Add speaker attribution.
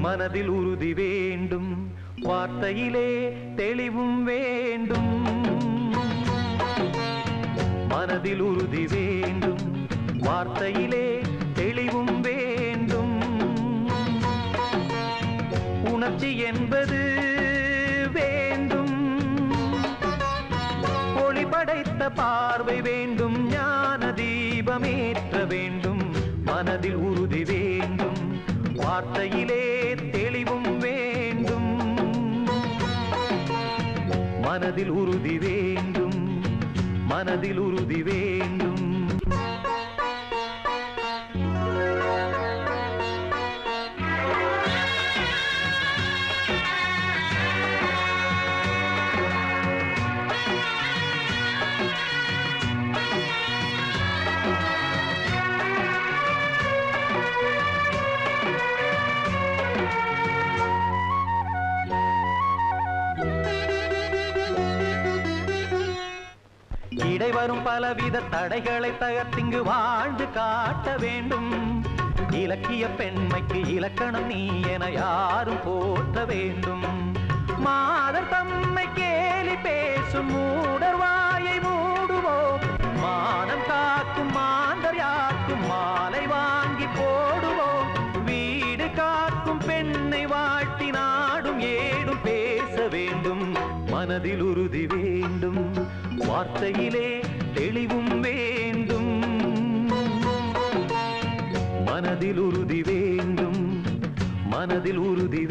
Speaker 1: மனதில் உறுதி வேண்டும், வார்த்தையிலே தெளிவும் வேண்டும். மனதில் உறுதி வேண்டும், வார்த்தையிலே தெளிவும் வேண்டும். உணர்ச்சி என்பது வேண்டும், ஒளி படைத்த பார்வை வேண்டும், ஞான தீபமேற்ற வேண்டும். மனதில் உறுதி வேண்டும், வார்த்தையிலே தெளிவும் வேண்டும். மனதில் உறுதி வேண்டும், மனதில் உறுதி வேண்டும். இடைவரும் பலவித தடைகளை தகர்த்திங்கு வாழ்ந்து காட்ட வேண்டும். இலக்கிய பெண்மைக்கு இலக்கணம் நீ என யாரும் போற்ற வேண்டும். மாதர் தம்மை கேலி பேசும் மூடர் வாயை மூடுவோம். மானம் காக்கும் மாந்தர் யாக்கும் மாலை வாங்கி போடுவோம். வீடு காக்கும் பெண்ணை வாழ்த்தி நாடும் ஏடும் பேச வேண்டும். மனதில் உறுதி வேண்டும், வார்த்தையிலே தெளிவும் வேண்டும். மனதில் உறுதி வேண்டும், மனதில் உறுதி